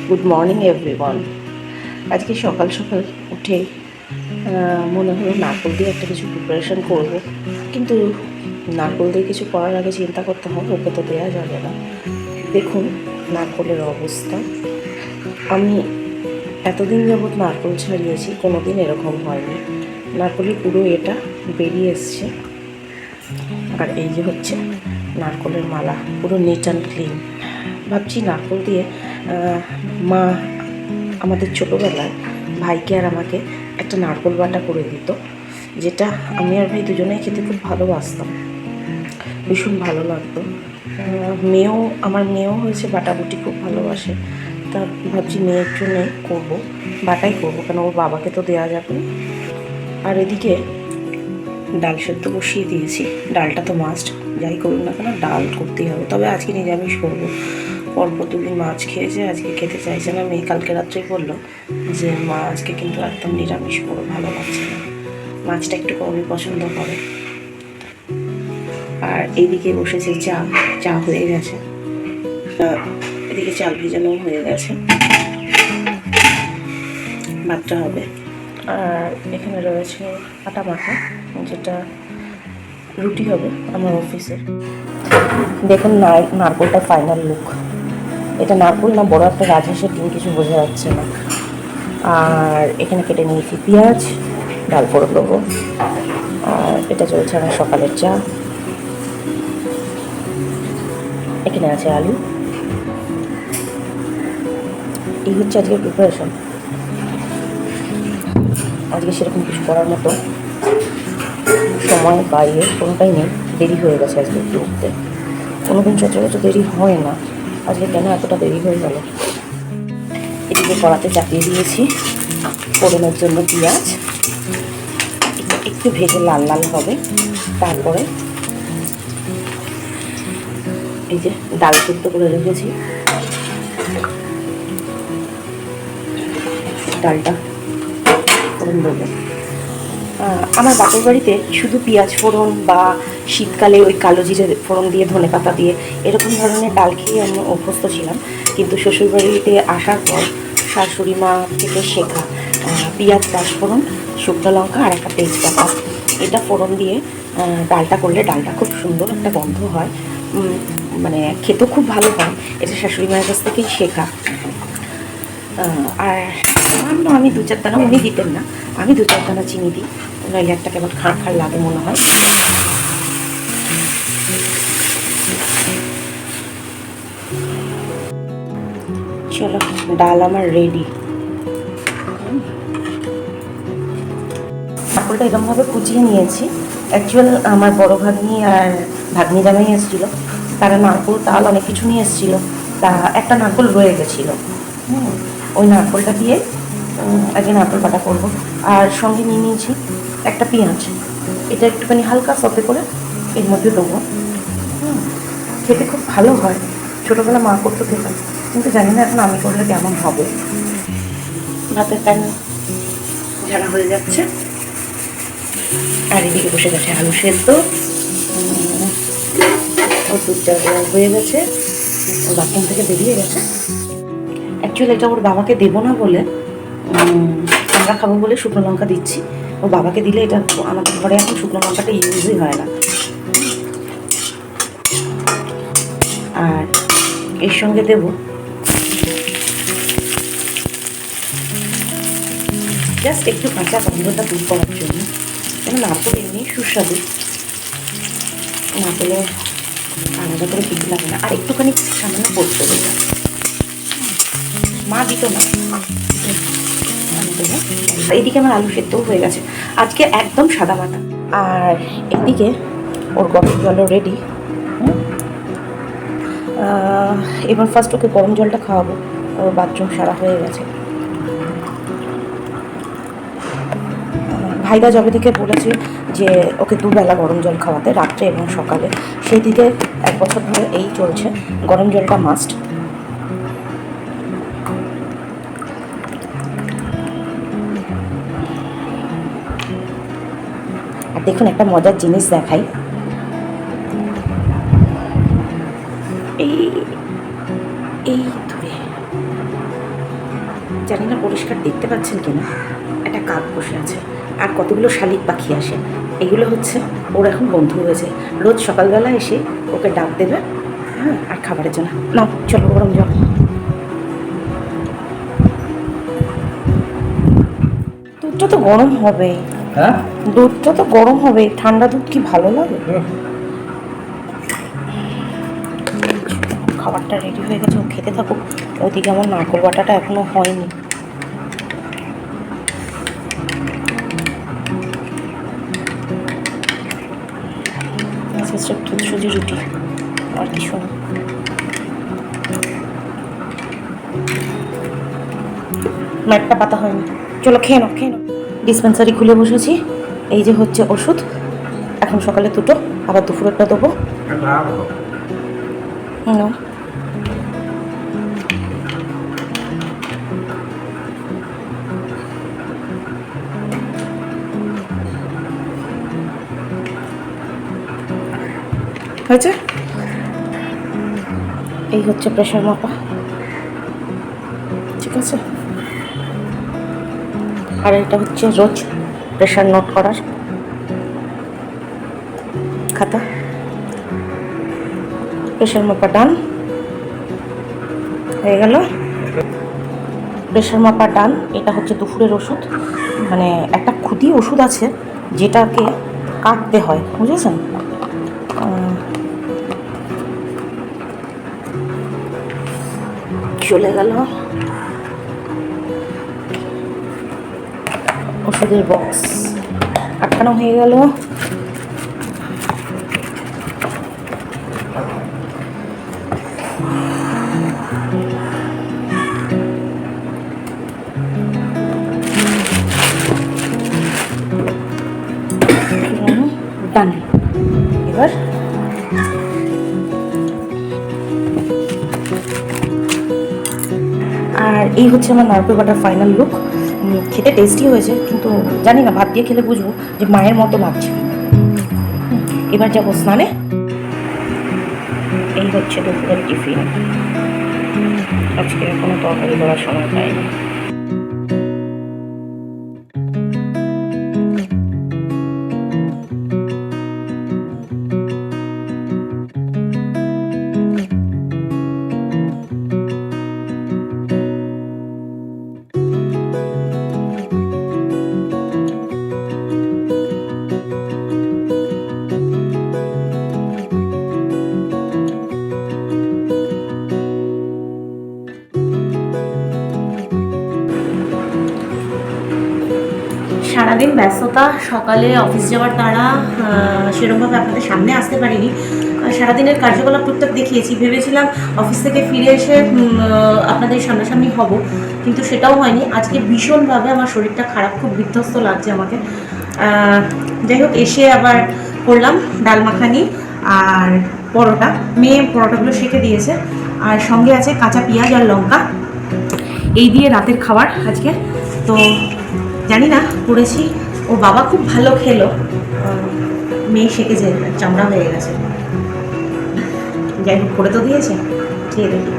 Good morning everyone. আজকে সকাল সকাল উঠে মনে হলো নারকোল দিয়ে একটা কিছু প্রিপারেশন করব, কিন্তু নারকোল দিয়ে কিছু করার আগে চিন্তা করতে হবে ওকে তো দেওয়া যাবে না। দেখুন নারকোলের অবস্থা। আমি এতদিন যাবৎ নারকোল ছাড়িয়েছি, কোনো দিন এরকম হয়নি। নারকোলের পুরো এটা বেরিয়ে এসছে, আর এই যে হচ্ছে নারকোলের মালা, পুরো নিট অ্যান্ড ক্লিন। ভাবছি নারকোল দিয়ে মা আমাদের ছোটোবেলায় ভাইকে আর আমাকে একটা নারকোল বাটা করে দিত, যেটা আমি আর ভাই দুজনেই খেতে খুব ভালোবাসতাম, ভীষণ ভালো লাগতো। আমার মেয়েও হয়েছে বাটাবুটি খুব ভালোবাসে, তা ভাবছি মেয়ের জন্যে করবো, বাটাই করবো, কেন ওর বাবাকে তো দেওয়া যাবে না। আর এদিকে ডাল সেদ্ধ বসিয়ে দিয়েছি। ডালটা তো মাস্ট, যাই করুন না কেন ডাল করতেই হবে। তবে আজকে নিরামিষ করবো। পরপর দুদিন মাছ খেয়েছে, আজকে খেতে চাইছে না। মেয়ে কালকে রাত্রেই বললো যে মা আজকে কিন্তু একদম নিরামিষ করো, ভালো লাগছে না। মাছটা একটু কমই পছন্দ করে। আর এইদিকে বসেছে চা হয়ে গেছে, এদিকে চাল ভেজানো হয়ে গেছে, ভাতটা হবে। আর এখানে রয়েছে আটা মাখা, যেটা রুটি হবে আমার অফিসে। দেখুন নারকোলটা ফাইনাল লুক। এটা নারকোল না বড় একটা রাজহাঁসের ডিম, কিছু বোঝা যাচ্ছে না। আর এখানে কেটে নিয়েছি পেঁয়াজ, ডাল ফোড়ন দেবো। আর এটা চলছে আমার সকালের চা। এখানে আছে আলু। এই হচ্ছে আজকের প্রিপারেশন। আজকে সেরকম কিছু করার মতো সময় বাইরে কোনোটাই নেই, দেরি হয়ে গেছে আজকে একটু উঠতে। কোনোদিন সচরাচর দেরি হয় না, আজকে কেন এতটা দেরি হয়ে গেল। এদিকে কড়াতে চাপিয়ে দিয়েছি ফোড়নের জন্য পেঁয়াজ, একটু ভেজে লাল লাল হবে। তারপরে এই যে ডাল সেদ্ধ করে রেখেছি, ডালটা ফোড়ন দেবো। আমার বাপের বাড়িতে শুধু পেঁয়াজ ফোড়ন বা শীতকালে ওই কালো জিরে ফোড়ন দিয়ে ধনে পাতা দিয়ে এরকম ধরনের ডাল খেয়ে আমি অভ্যস্ত ছিলাম। কিন্তু শ্বশুরবাড়িতে আসার পর শাশুড়ি মা থেকে শেখা পেঁয়াজ পাঁচফোড়ন, শুকনো লঙ্কা আর একটা তেজপাতা, এটা ফোড়ন দিয়ে ডালটা করলে ডালটা খুব সুন্দর একটা গন্ধ হয়, মানে খেতেও খুব ভালো হয়। এটা শাশুড়ি মায়ের কাছ থেকেই শেখা। আর আমি দু চার দানা, উনি দিতেন না, আমি দু চার দানা চিনি দিই, নইলে একটা কেমন খাঁড় খাঁড় লাগে মনে হয়। চলো ডাল আমার রেডি। নারকোলটা এরকমভাবে কুচিয়ে নিয়েছি। অ্যাকচুয়াল আমার বড় ভাগ্নি আর ভাগ্নি জামাই এসেছিলো, তারা নারকোল তাল অনেক কিছু নিয়ে এসেছিলো, তা একটা নারকোল রয়ে গেছিলো। ওই নারকোলটা দিয়ে আজকে নারকোল বাটা করবো। আর সঙ্গে নিয়ে নিয়েছি একটা পেঁয়াজ, এটা একটুখানি হালকা সতে করে এর মধ্যে দেবো। খেতে খুব ভালো হয়, ছোটোবেলা মা করতে খেতাম, কিন্তু জানি না এখন আমি করলে কেমন হবে। ভাতের প্যান ঝাড়া হয়ে যাচ্ছে, আর এদিকে বসে গেছে আলু সেদ্ধ। ওর দুধ চা দেওয়া হয়ে গেছে, ওর বাথরুম থেকে বেরিয়ে গেছে। অ্যাকচুয়ালি এটা ওর বাবাকে দেবো না বলে, আমরা খাবো বলে শুকনো লঙ্কা দিচ্ছি। ওর বাবাকে দিলে এটা আমাদের ঘরে এখন শুকনো লঙ্কাটা ইউজই হয় না। আর এর সঙ্গে দেব জাস্ট একটু কাঁচা গন্ধটা দূর করার জন্য, কেন নারকোল এমনি সুস্বাদু, নারকোলে আলাদা করে কিছু লাগে না। আর একটুখানি সামান্য পড়তে দেবে, মা দিত না। এইদিকে আমার আলু সেদ্ধও হয়ে গেছে, আজকে একদম সাদা মাটা। আর এদিকে ওর গরম জলও রেডি। এবার ফার্স্ট ওকে গরম জলটা খাওয়াবো, ওর বাথরুম সারা হয়ে গেছে। ভাইরা যবে থেকে বলেছে যে ওকে দুবেলা গরম জল খাওয়াতে, রাত্রে এবং সকালে, সেই দিকে 1 বছর ধরে এই চলছে, গরম জলটা মাস্ট। আর দেখুন একটা মজার জিনিস দেখাই, এই এই ধরে জানি না পরিষ্কার দেখতে পাচ্ছেন কিনা, একটা কাক বসে আছে আর কতগুলো শালিক পাখি আসে। এগুলো হচ্ছে ওর এখন বন্ধু হয়েছে, রোজ সকালবেলা এসে ওকে ডাক দেবে, হ্যাঁ, আর খাবারের জন্য। না চলো গরম জল। দুধটা তো গরম হবে। হ্যাঁ, দুধটা তো গরম হবে, ঠান্ডা দুধ কি ভালো লাগে? খাবারটা রেডি হয়ে গেছে, ও খেতে থাকুক। ওদিকে আমার নারকোল বাটাটা এখনো হয়নি। আচ্ছা দুধ সুজি রুটি আর কি শোনো। ম্যাটটা পাতা হয়নি, চলো খেয়ে নাও খেয়ে নাও। ডিসপেন্সারি খুলে বসেছি, এই যে হচ্ছে ওষুধ। এখন সকালে দুটো, আবার দুপুরেরটা দেবো। নাও। হয়েছে? এই হচ্ছে প্রেশার মাপা, ঠিক আছে। আর এটা হচ্ছে রোজ প্রেশার নোট করার খাতা। প্রেশার মাপা ডান হয়ে গেল। প্রেশার মাপা ডান। এটা হচ্ছে দুপুরের ওষুধ, মানে একটা খুদি ওষুধ আছে যেটাকে কাটতে হয়, বুঝেছেন? চলে গেল ওষুধের বক্স, আটকানো হয়ে গেল। ডান। এবার আর এই হচ্ছে আমার নারকেল বাটার ফাইনাল লুক। খেতে টেস্টি হয়েছে, কিন্তু জানি না ভাত দিয়ে খেলে বুঝবো যে মায়ের মতো লাগছে। এবার যাবো স্নানে। এই হচ্ছে দুপুরের টিফিন। আজকে কোনো তরকারি করার সময় পাইনি। সারাদিন ব্যস্ততা, সকালে অফিস যাওয়ার তাড়া, সেরকমভাবে আপনাদের সামনে আসতে পারিনি। সারাদিনের কার্যকলাপ টুকটাক দেখিয়েছি, ভেবেছিলাম অফিস থেকে ফিরে এসে আপনাদের সামনাসামনি হব, কিন্তু সেটাও হয়নি। আজকে ভীষণভাবে আমার শরীরটা খারাপ, খুব বিধ্বস্ত লাগছে আমাকে। যাই হোক, এসে আবার করলাম ডাল মাখানি আর পরোটা। মেয়ে পরোটাগুলো সেঁকে দিয়েছে, আর সঙ্গে আছে কাঁচা পেঁয়াজ আর লঙ্কা। এই দিয়ে রাতের খাবার আজকে। তো জানি না করেছি, ও বাবা খুব ভালো খেলো, মেয়ে সেকেছে, চামড়া হয়ে গেছে। যাই হোক, করে তো দিয়েছে, খেয়ে দেখি।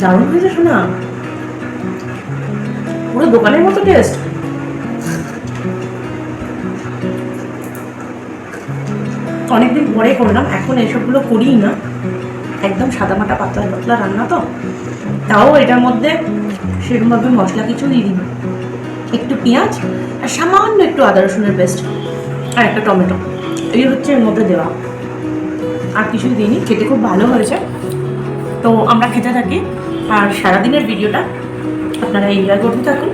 দারুণ হয়েছে শোনা, পুরো দোকানের মতো টেস্ট। অনেকদিন পরে করলাম, এখন এসবগুলো করিই না, একদম সাদামাটা পাতলা পাতলা রান্না তো। তাও এটার মধ্যে সেরকমভাবে মশলা কিছু দিয়ে দিই, একটু পেঁয়াজ আর সামান্য একটু আদা রসুনের পেস্ট আর একটা টমেটো, এই হচ্ছে এর মধ্যে দেওয়া, আর কিছুই দিইনি। খেতে খুব ভালো হয়েছে। তো আমরা খেতে থাকি, আর সারাদিনের ভিডিওটা আপনারা এনজয় করতে থাকুন।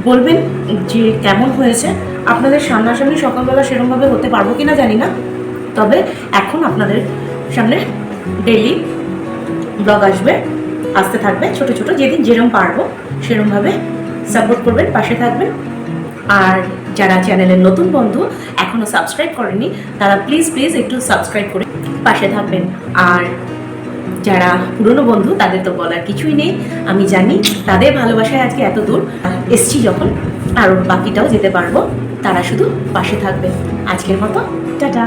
বলবেন যে কেমন হয়েছে। আপনাদের সামনাসামনি সকালবেলা সেরকমভাবে হতে পারবো কিনা জানি না, তবে এখন আপনাদের সামনে ডেইলি ব্লগ আসতে থাকবে, ছোট ছোট, যেদিন যেরকম পারবো সেরকমভাবে সাপোর্ট করবেন, পাশে থাকবেন। আর যারা চ্যানেলের নতুন বন্ধু এখনও সাবস্ক্রাইব করেনি, তারা প্লিজ একটু সাবস্ক্রাইব করে পাশে থাকবেন। আর যারা পুরনো বন্ধু, তাদের তো বলার কিছুই নেই, আমি জানি তাদের ভালোবাসায় আজকে এত দূর এসছি যখন, আর বাকিটাও যেতে পারবো। তারা শুধু পাশে থাকবে। আজকের মতো টাটা।